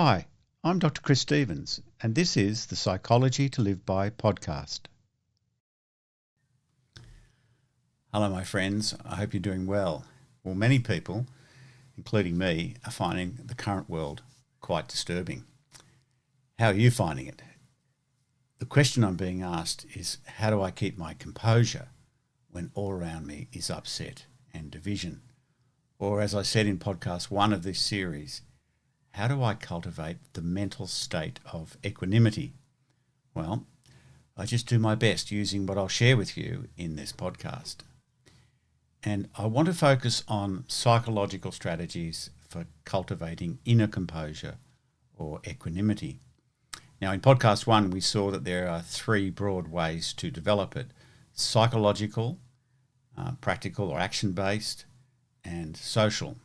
Hi, I'm Dr. Chris Stevens, and this is the Psychology to Live By podcast. Hello, my friends. I hope you're doing well. Well, many people, including me, are finding the current world quite disturbing. How are you finding it? The question I'm being asked is, how do I keep my composure when all around me is upset and division? Or, as I said in podcast 1 of this series, how do I cultivate the mental state of equanimity? Well, I just do my best using what I'll share with you in this podcast. And I want to focus on psychological strategies for cultivating inner composure or equanimity. Now, in podcast 1, we saw that there are 3 broad ways to develop it: psychological, practical or action-based, and social.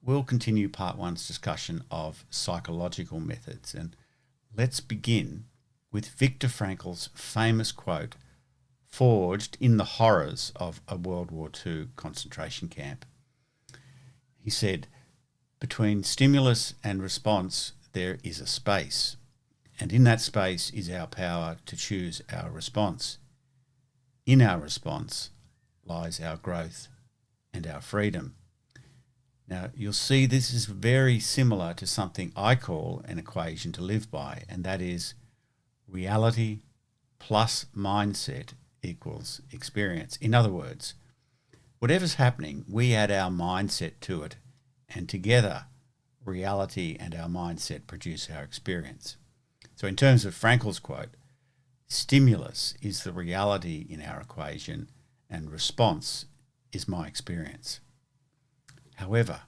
We'll continue part 1's discussion of psychological methods, and let's begin with Viktor Frankl's famous quote, forged in the horrors of a World War II concentration camp. He said, "Between stimulus and response there is a space, and in that space is our power to choose our response. In our response lies our growth and our freedom." Now, you'll see this is very similar to something I call an equation to live by, and that is reality plus mindset equals experience. In other words, whatever's happening, we add our mindset to it, and together, reality and our mindset produce our experience. So in terms of Frankl's quote, stimulus is the reality in our equation, and response is my experience. However,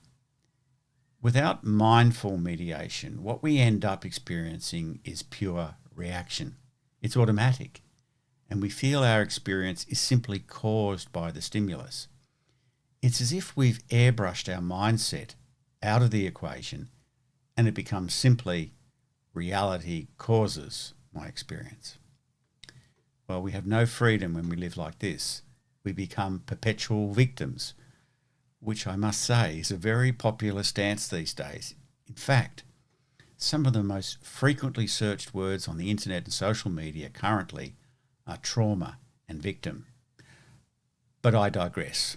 without mindful mediation, what we end up experiencing is pure reaction. It's automatic, and we feel our experience is simply caused by the stimulus. It's as if we've airbrushed our mindset out of the equation, and it becomes simply reality causes my experience. Well, we have no freedom when we live like this. We become perpetual victims, which I must say is a very popular stance these days. In fact, some of the most frequently searched words on the internet and social media currently are trauma and victim. But I digress.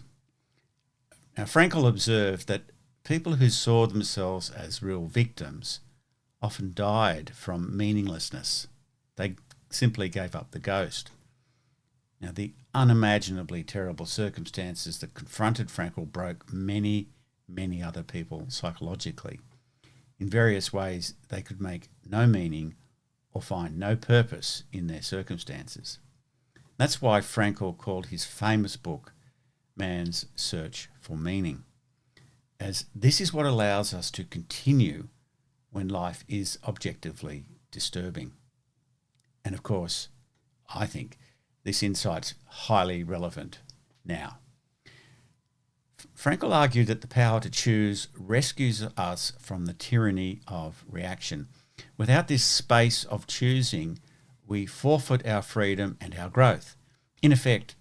Now, Frankl observed that people who saw themselves as real victims often died from meaninglessness. They simply gave up the ghost. Now, the unimaginably terrible circumstances that confronted Frankl broke many, many other people psychologically. In various ways, they could make no meaning or find no purpose in their circumstances. That's why Frankl called his famous book Man's Search for Meaning, as this is what allows us to continue when life is objectively disturbing. And of course, I think this insight's highly relevant now. Frankl argued that the power to choose rescues us from the tyranny of reaction. Without this space of choosing, we forfeit our freedom and our growth. In effect,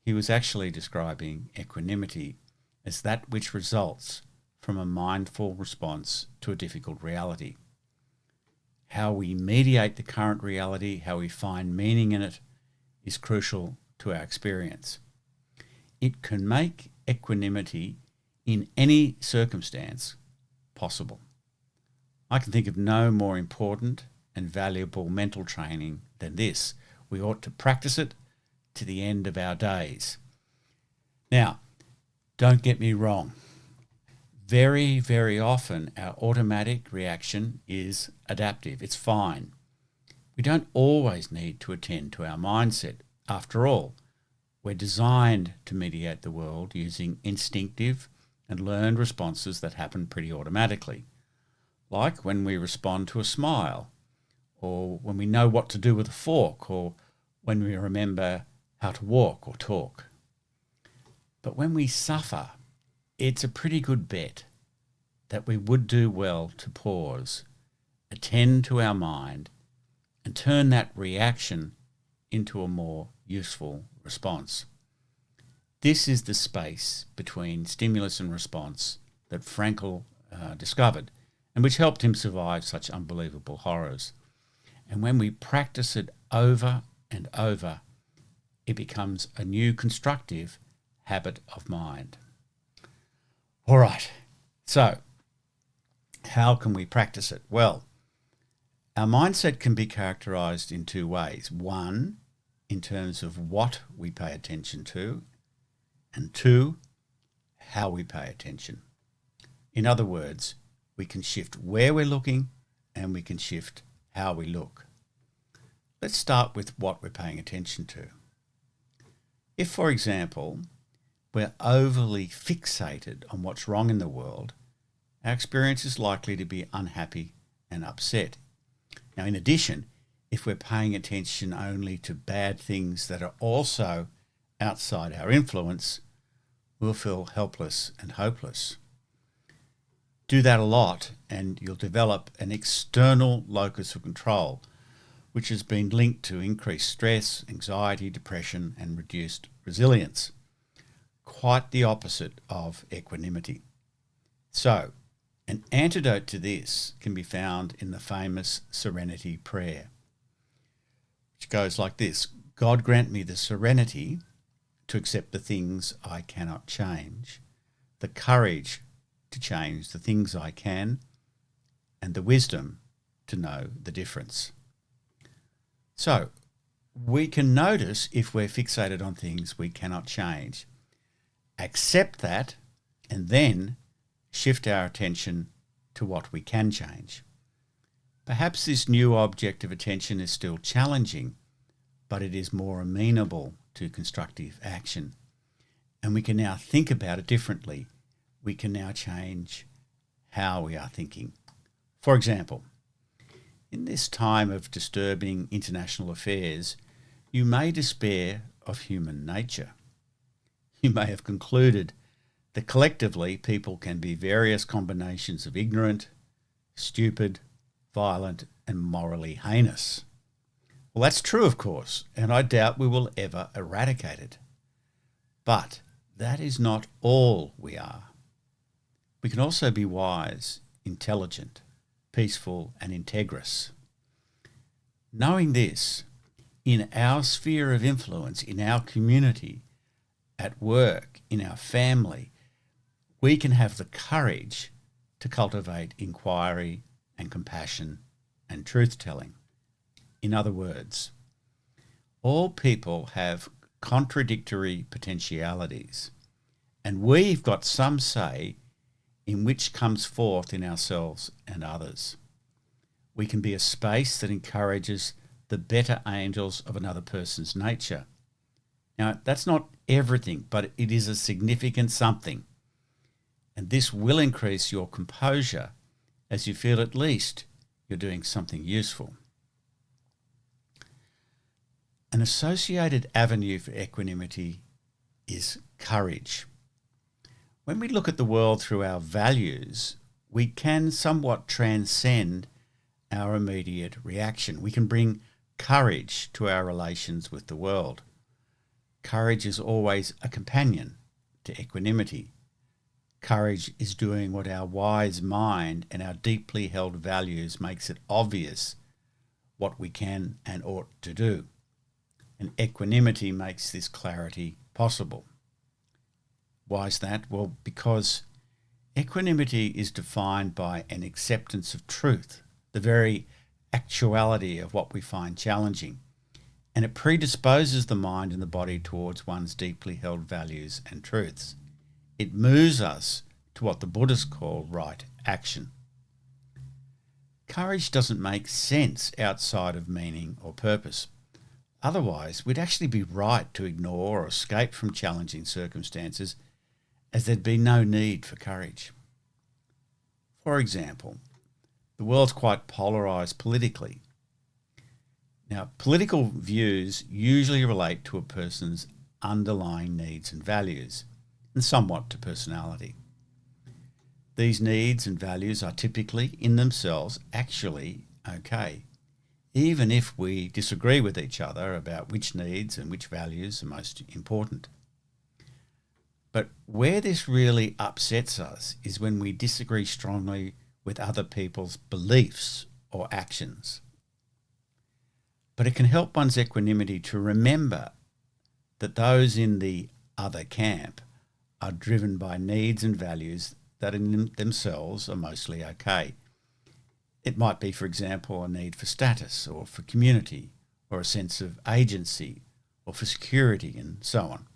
he was actually describing equanimity as that which results from a mindful response to a difficult reality. How we mediate the current reality, how we find meaning in it, is crucial to our experience. It can make equanimity in any circumstance possible. I can think of no more important and valuable mental training than this. We ought to practice it to the end of our days. Now, don't get me wrong. Very, very often our automatic reaction is adaptive. It's fine. We don't always need to attend to our mindset. After all, we're designed to mediate the world using instinctive and learned responses that happen pretty automatically, like when we respond to a smile, or when we know what to do with a fork, or when we remember how to walk or talk. But when we suffer, it's a pretty good bet that we would do well to pause, attend to our mind, and turn that reaction into a more useful response. This is the space between stimulus and response that Frankl discovered, and which helped him survive such unbelievable horrors. And when we practice it over and over, it becomes a new constructive habit of mind. All right, so how can we practice it? Well, our mindset can be characterized in two ways. One, in terms of what we pay attention to, and two, how we pay attention. In other words, we can shift where we're looking and we can shift how we look. Let's start with what we're paying attention to. If, for example, we're overly fixated on what's wrong in the world, our experience is likely to be unhappy and upset. Now, in addition, if we're paying attention only to bad things that are also outside our influence, we'll feel helpless and hopeless. Do that a lot and you'll develop an external locus of control, which has been linked to increased stress, anxiety, depression, and reduced resilience. Quite the opposite of equanimity. So, an antidote to this can be found in the famous Serenity Prayer, which goes like this: God grant me the serenity to accept the things I cannot change, the courage to change the things I can, and the wisdom to know the difference. So, we can notice if we're fixated on things we cannot change, accept that, and then shift our attention to what we can change. Perhaps this new object of attention is still challenging, but it is more amenable to constructive action. And we can now think about it differently. We can now change how we are thinking. For example, in this time of disturbing international affairs, you may despair of human nature. You may have concluded that collectively people can be various combinations of ignorant, stupid, violent, and morally heinous. Well, that's true, of course, and I doubt we will ever eradicate it. But that is not all we are. We can also be wise, intelligent, peaceful, and integrous. Knowing this, in our sphere of influence, in our community, at work, in our family, we can have the courage to cultivate inquiry and compassion and truth-telling. In other words, all people have contradictory potentialities, and we've got some say in which comes forth in ourselves and others. We can be a space that encourages the better angels of another person's nature. Now, that's not everything, but it is a significant something. And this will increase your composure as you feel at least you're doing something useful. An associated avenue for equanimity is courage. When we look at the world through our values, we can somewhat transcend our immediate reaction. We can bring courage to our relations with the world. Courage is always a companion to equanimity. Courage is doing what our wise mind and our deeply held values makes it obvious what we can and ought to do. And equanimity makes this clarity possible. Why is that? Well, because equanimity is defined by an acceptance of truth, the very actuality of what we find challenging, and it predisposes the mind and the body towards one's deeply held values and truths. It moves us to what the Buddhists call right action. Courage doesn't make sense outside of meaning or purpose. Otherwise, we'd actually be right to ignore or escape from challenging circumstances, as there'd be no need for courage. For example, the world's quite polarised politically. Now, political views usually relate to a person's underlying needs and values, and somewhat to personality. These needs and values are typically, in themselves, actually okay, even if we disagree with each other about which needs and which values are most important. But where this really upsets us is when we disagree strongly with other people's beliefs or actions. But it can help one's equanimity to remember that those in the other camp are driven by needs and values that in themselves are mostly okay. It might be, for example, a need for status or for community or a sense of agency or for security and so on.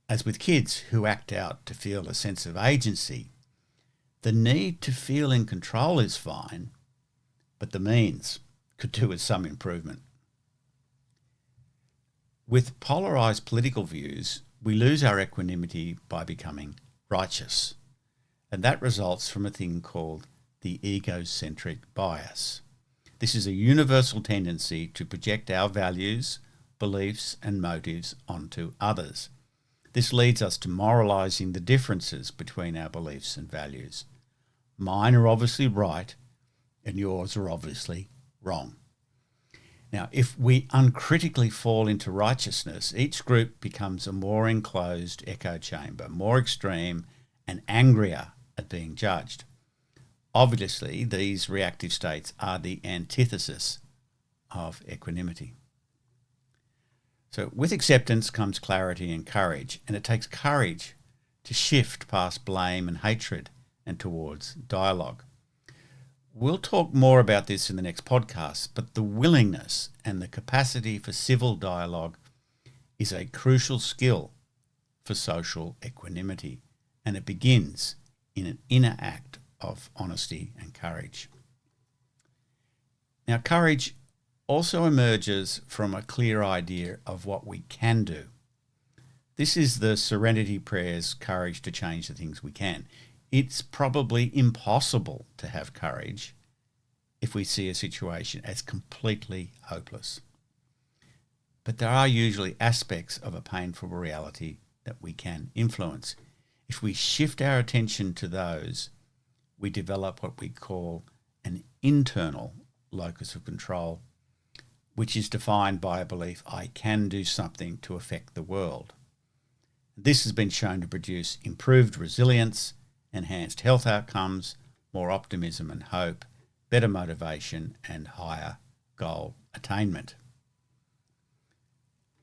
As with kids who act out to feel a sense of agency, the need to feel in control is fine, but the means could do with some improvement. With polarised political views, we lose our equanimity by becoming righteous, and that results from a thing called the egocentric bias. This is a universal tendency to project our values, beliefs, and motives onto others. This leads us to moralising the differences between our beliefs and values. Mine are obviously right, and yours are obviously wrong. Now, if we uncritically fall into righteousness, each group becomes a more enclosed echo chamber, more extreme and angrier at being judged. Obviously, these reactive states are the antithesis of equanimity. So with acceptance comes clarity and courage, and it takes courage to shift past blame and hatred and towards dialogue. We'll talk more about this in the next podcast, but the willingness and the capacity for civil dialogue is a crucial skill for social equanimity, and it begins in an inner act of honesty and courage. Now, courage also emerges from a clear idea of what we can do. This is the Serenity Prayer's courage to change the things we can. It's probably impossible to have courage if we see a situation as completely hopeless. But there are usually aspects of a painful reality that we can influence. If we shift our attention to those, we develop what we call an internal locus of control, which is defined by a belief, I can do something to affect the world. This has been shown to produce improved resilience, enhanced health outcomes, more optimism and hope, better motivation, and higher goal attainment.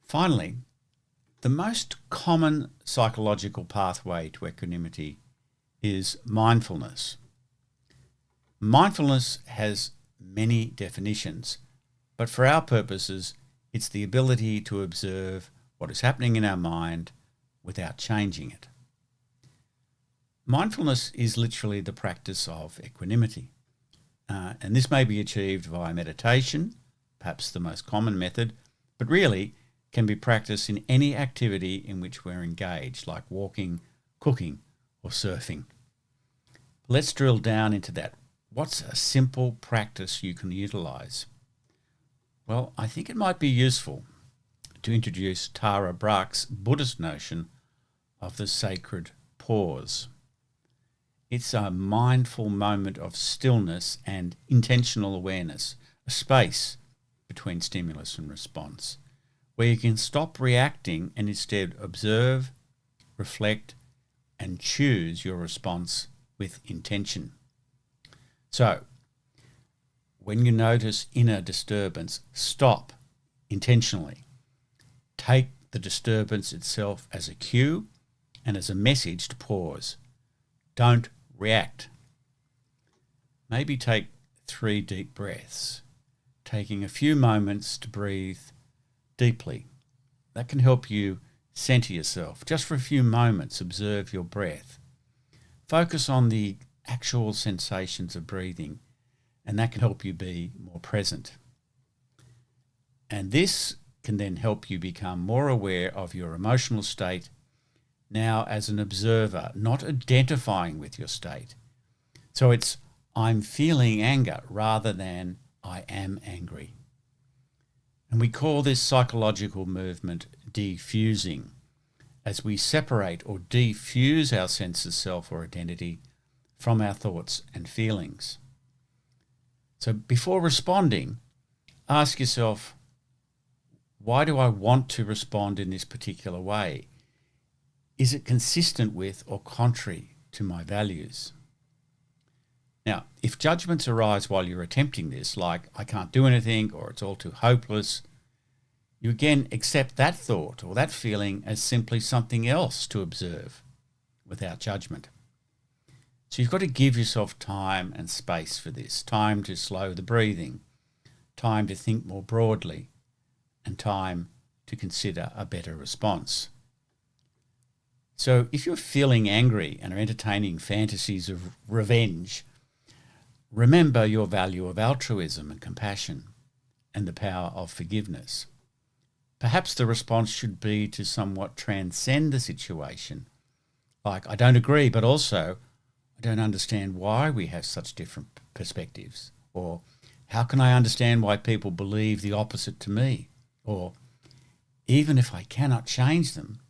Finally, the most common psychological pathway to equanimity is mindfulness. Mindfulness has many definitions, but for our purposes, it's the ability to observe what is happening in our mind without changing it. Mindfulness is literally the practice of equanimity, and this may be achieved via meditation, perhaps the most common method, but really can be practiced in any activity in which we're engaged, like walking, cooking, or surfing. Let's drill down into that. What's a simple practice you can utilize? Well, I think it might be useful to introduce Tara Brach's Buddhist notion of the sacred pause. It's a mindful moment of stillness and intentional awareness, a space between stimulus and response, where you can stop reacting and instead observe, reflect, and choose your response with intention. So, when you notice inner disturbance, stop intentionally. Take the disturbance itself as a cue and as a message to pause. Don't react. Maybe take 3 deep breaths, taking a few moments to breathe deeply. That can help you center yourself. Just for a few moments, observe your breath. Focus on the actual sensations of breathing, and that can help you be more present. And this can then help you become more aware of your emotional state now as an observer, not identifying with your state. So it's I'm feeling anger rather than I am angry. And we call this psychological movement defusing, as we separate or defuse our sense of self or identity from our thoughts and feelings. So before responding, ask yourself, why do I want to respond in this particular way? Is it consistent with or contrary to my values? Now, if judgments arise while you're attempting this, like I can't do anything or it's all too hopeless, you again accept that thought or that feeling as simply something else to observe without judgment. So you've got to give yourself time and space for this, time to slow the breathing, time to think more broadly, and time to consider a better response. So if you're feeling angry and are entertaining fantasies of revenge, remember your value of altruism and compassion and the power of forgiveness. Perhaps the response should be to somewhat transcend the situation, like I don't agree, but also I don't understand why we have such different perspectives, or how can I understand why people believe the opposite to me, or even if I cannot change them,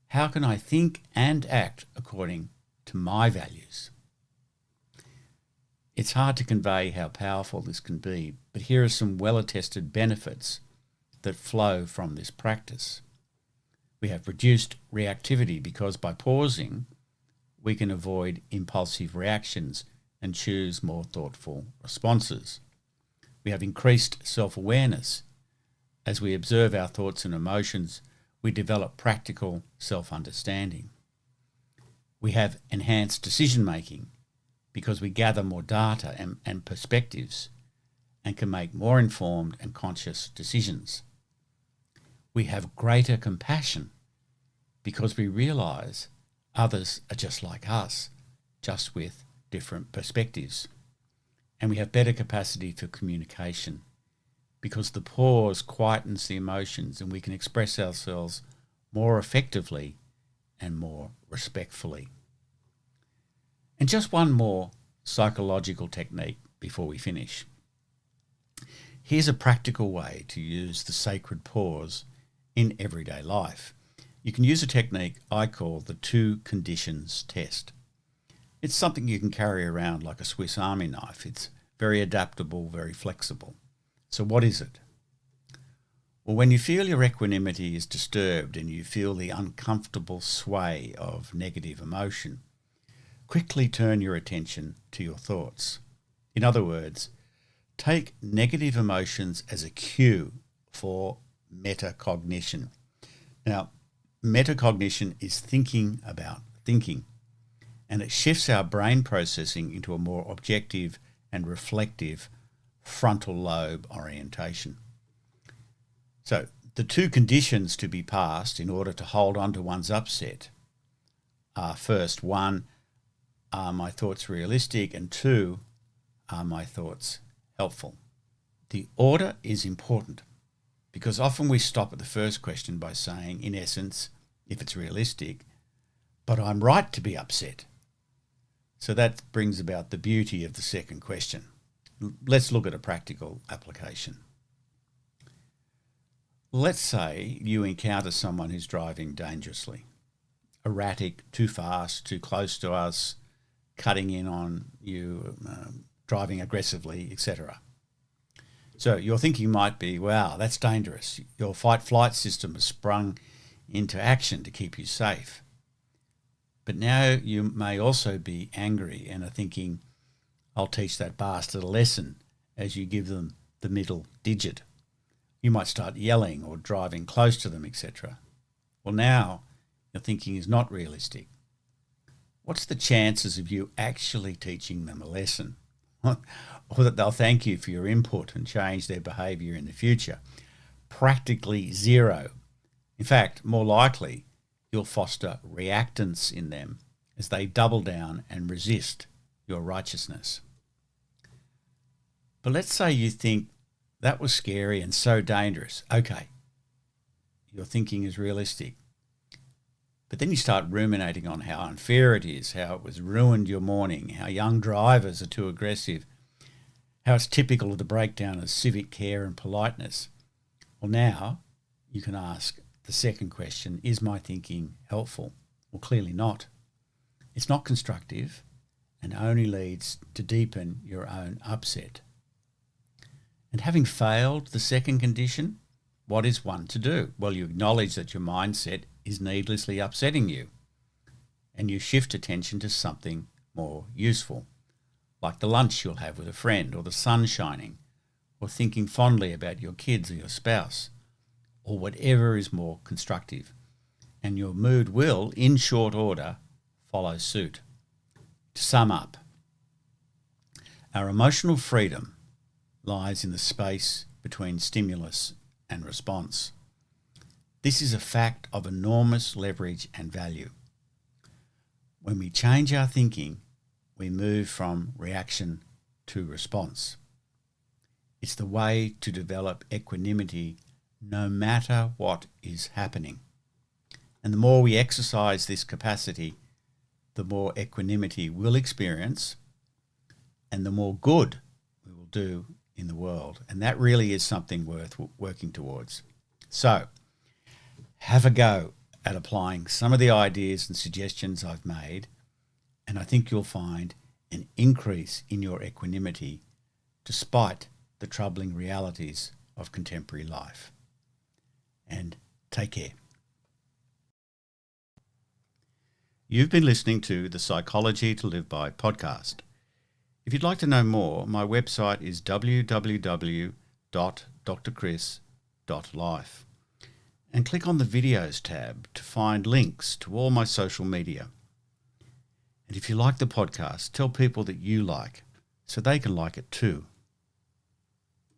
how can I think and act according to my values? It's hard to convey how powerful this can be, but here are some well-attested benefits that flow from this practice. We have reduced reactivity because by pausing, we can avoid impulsive reactions and choose more thoughtful responses. We have increased self-awareness. As we observe our thoughts and emotions, we develop practical self-understanding. We have enhanced decision-making because we gather more data and perspectives and can make more informed and conscious decisions. We have greater compassion because we realise others are just like us, just with different perspectives. And we have better capacity for communication because the pause quietens the emotions and we can express ourselves more effectively and more respectfully. And just one more psychological technique before we finish. Here's a practical way to use the sacred pause in everyday life. You can use a technique I call the 2 conditions test. It's something you can carry around like a Swiss Army knife. It's very adaptable, very flexible. So what is it? Well, when you feel your equanimity is disturbed and you feel the uncomfortable sway of negative emotion, quickly turn your attention to your thoughts. In other words, take negative emotions as a cue for metacognition. Now, metacognition is thinking about thinking, and it shifts our brain processing into a more objective and reflective frontal lobe orientation. So, the 2 conditions to be passed in order to hold on to one's upset are first, 1, are my thoughts realistic? And 2, are my thoughts helpful? The order is important because often we stop at the first question by saying, in essence, if it's realistic, but I'm right to be upset. So that brings about the beauty of the second question. Let's look at a practical application. Let's say you encounter someone who's driving dangerously, erratic, too fast, too close to us, cutting in on you, driving aggressively, etc. So your thinking might be, wow, that's dangerous. Your fight-flight system has sprung into action to keep you safe. But now you may also be angry and are thinking, I'll teach that bastard a lesson as you give them the middle digit. You might start yelling or driving close to them, etc. Well, now your thinking is not realistic. What's the chances of you actually teaching them a lesson? Or that they'll thank you for your input and change their behaviour in the future? Practically zero. In fact, more likely, you'll foster reactance in them as they double down and resist your righteousness. But let's say you think that was scary and so dangerous. Okay, your thinking is realistic. But then you start ruminating on how unfair it is, how it was ruined your morning, how young drivers are too aggressive, how it's typical of the breakdown of civic care and politeness. Well, now you can ask the second question, is my thinking helpful? Well, clearly not. It's not constructive and only leads to deepen your own upset. And having failed the second condition, what is one to do? Well, you acknowledge that your mindset is needlessly upsetting you and you shift attention to something more useful. like the lunch you'll have with a friend, or the sun shining, or thinking fondly about your kids or your spouse, or whatever is more constructive. And your mood will, in short order, follow suit. To sum up, our emotional freedom lies in the space between stimulus and response. This is a fact of enormous leverage and value. When we change our thinking, we move from reaction to response. It's the way to develop equanimity no matter what is happening. And the more we exercise this capacity, the more equanimity we'll experience and the more good we will do in the world. And that really is something worth working towards. So, have a go at applying some of the ideas and suggestions I've made, and I think you'll find an increase in your equanimity despite the troubling realities of contemporary life. And take care. You've been listening to the Psychology to Live By podcast. If you'd like to know more, my website is www.drchris.life, and click on the videos tab to find links to all my social media. And if you like the podcast, tell people that you like so they can like it too.